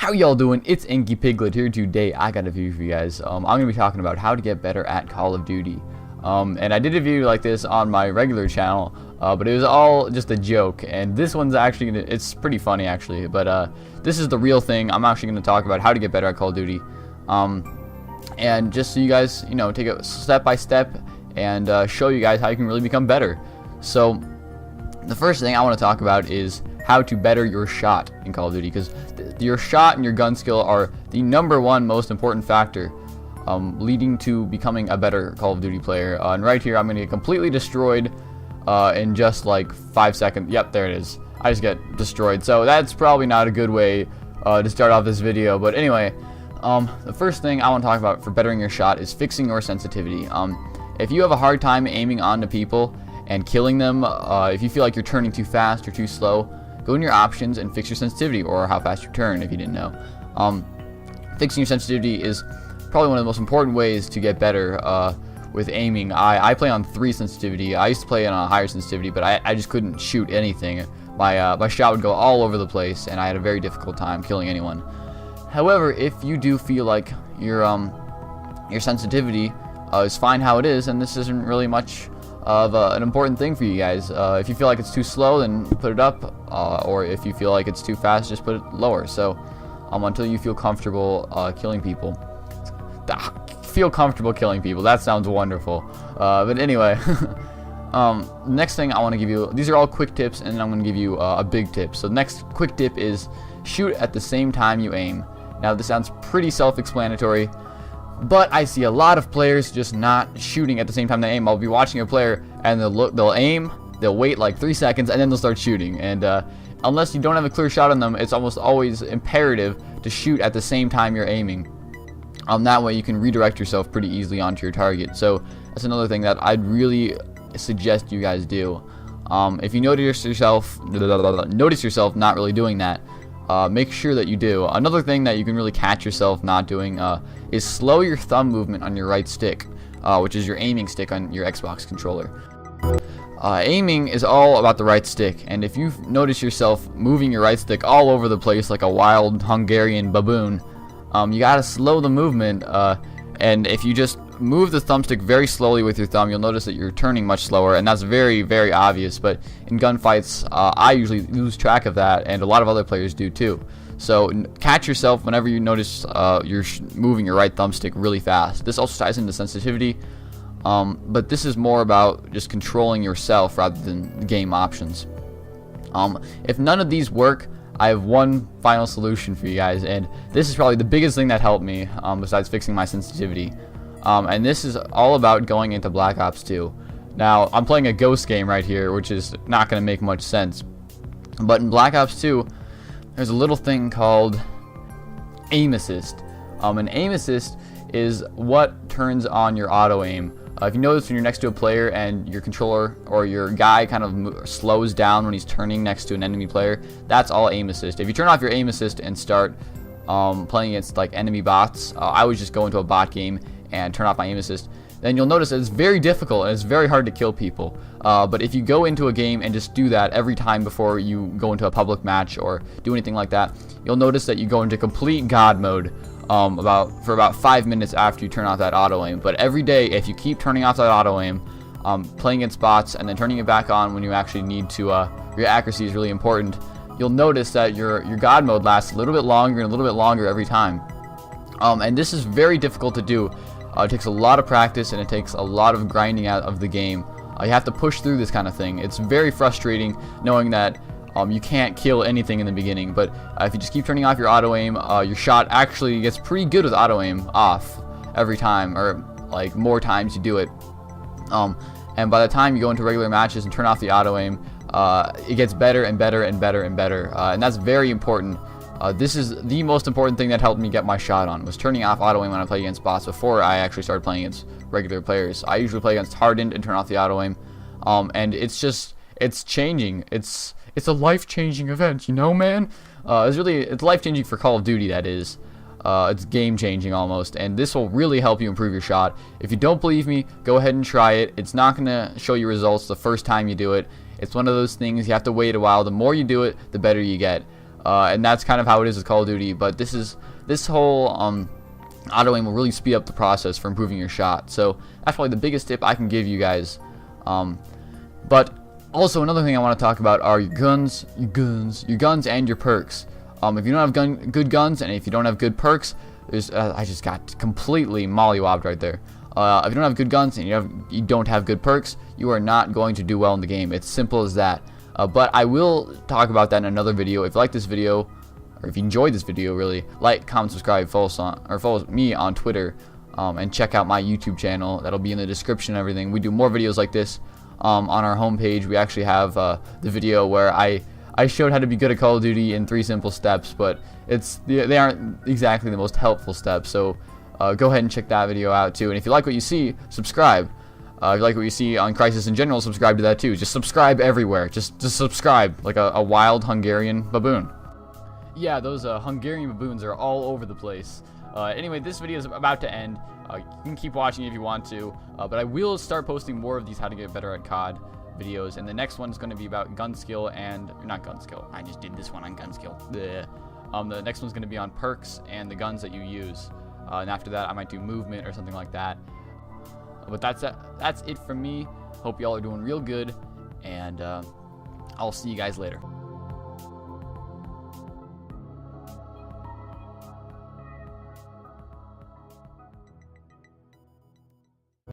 How y'all doing? It's Inky Piglet here. Today I got a video for you guys. I'm going to be talking about how to get better at Call of Duty. And I did a video like this on my regular channel, but it was all just a joke. And this one's actually it's pretty funny actually. But this is the real thing. I'm actually going to talk about how to get better at Call of Duty. And just so you guys, take it step by step and show you guys how you can really become better. So the first thing I want to talk about is how to better your shot in Call of Duty, because your shot and your gun skill are the #1 most important factor leading to becoming a better Call of Duty player. And right here I'm going to get completely destroyed in just like 5 seconds. Yep, there it is. I just get destroyed. So that's probably not a good way to start off this video. But anyway, the first thing I want to talk about for bettering your shot is fixing your sensitivity. If you have a hard time aiming onto people and killing them, if you feel like you're turning too fast or too slow, go in your options and fix your sensitivity, or how fast you turn, if you didn't know. Fixing your sensitivity is probably one of the most important ways to get better with aiming. I play on 3 sensitivity. I used to play on a higher sensitivity, but I just couldn't shoot anything. My shot would go all over the place, and I had a very difficult time killing anyone. However, if you do feel like your sensitivity is fine how it is, and this isn't really much of an important thing for you guys. If you feel like it's too slow, then put it up, or if you feel like it's too fast, just put it lower. So until you feel comfortable killing people. Feel comfortable killing people, that sounds wonderful. But anyway, next thing I want to give you, these are all quick tips, and then I'm going to give you a big tip. So the next quick tip is shoot at the same time you aim. Now this sounds pretty self-explanatory, but I see a lot of players just not shooting at the same time they aim. I'll be watching a player and they'll aim, they'll wait like 3 seconds, and then they'll start shooting. And unless you don't have a clear shot on them, it's almost always imperative to shoot at the same time you're aiming. That way you can redirect yourself pretty easily onto your target. So that's another thing that I'd really suggest you guys do. If you notice yourself not really doing that, make sure that you do. Another thing that you can really catch yourself not doing is slow your thumb movement on your right stick, which is your aiming stick on your Xbox controller. Aiming is all about the right stick, and if you notice yourself moving your right stick all over the place like a wild Hungarian baboon, you gotta slow the movement, and if you just move the thumbstick very slowly with your thumb, you'll notice that you're turning much slower, and that's very, very obvious. But in gunfights, I usually lose track of that, and a lot of other players do too. So catch yourself whenever you notice you're moving your right thumbstick really fast. This also ties into sensitivity, but this is more about just controlling yourself rather than the game options. If none of these work, I have one final solution for you guys, and this is probably the biggest thing that helped me besides fixing my sensitivity. And this is all about going into Black Ops 2. Now, I'm playing a ghost game right here, which is not going to make much sense. But in Black Ops 2, there's a little thing called aim assist. And aim assist is what turns on your auto aim. If you notice when you're next to a player and your controller or your guy kind of slows down when he's turning next to an enemy player, that's all aim assist. If you turn off your aim assist and start playing against like enemy bots, I would just go into a bot game and turn off my aim assist, then you'll notice that it's very difficult and it's very hard to kill people. But if you go into a game and just do that every time before you go into a public match or do anything like that, you'll notice that you go into complete God mode for about 5 minutes after you turn off that auto aim. But every day, if you keep turning off that auto aim, playing against bots and then turning it back on when you actually need to, your accuracy is really important, you'll notice that your God mode lasts a little bit longer and a little bit longer every time. And this is very difficult to do. It takes a lot of practice, and it takes a lot of grinding out of the game. You have to push through this kind of thing. It's very frustrating knowing that you can't kill anything in the beginning, but if you just keep turning off your auto aim, your shot actually gets pretty good with auto aim off every time, or like more times you do it. And by the time you go into regular matches and turn off the auto aim, it gets better and better and better and better, and that's very important. This is the most important thing that helped me get my shot on, was turning off auto aim when I play against bots before I actually started playing against regular players. I usually play against hardened and turn off the auto aim, and it's changing. It's a life-changing event, man. It's life-changing for Call of Duty, that is. It's game-changing almost, and this will really help you improve your shot. If you don't believe me, go ahead and try it. It's not gonna show you results the first time you do it. It's one of those things you have to wait a while. The more you do it, the better you get. and that's kind of how it is with Call of Duty. But this whole auto aim will really speed up the process for improving your shot. So that's probably the biggest tip I can give you guys. But also another thing I want to talk about are your guns, and your perks. If you don't have good guns, and if you don't have good perks, I just got completely mollywobbed right there. If you don't have good guns and you don't have good perks, you are not going to do well in the game. It's simple as that. But I will talk about that in another video. If you like this video, or if you enjoyed this video, really, like, comment, subscribe, follow me on Twitter, and check out my YouTube channel. That'll be in the description and everything. We do more videos like this on our homepage. We actually have the video where I showed how to be good at Call of Duty in 3 simple steps, but they aren't exactly the most helpful steps. So go ahead and check that video out too. And if you like what you see, subscribe. If you like what you see on Crysis in general, subscribe to that too. Just subscribe everywhere. Just subscribe like a wild Hungarian baboon. Yeah, those Hungarian baboons are all over the place. Anyway, this video is about to end. You can keep watching if you want to, but I will start posting more of these how to get better at COD videos, and the next one is going to be about Gunskill and not Gunskill. I just did this one on Gunskill. The next one's going to be on perks and the guns that you use, and after that I might do movement or something like that. But that's it from me. Hope y'all are doing real good, and I'll see you guys later.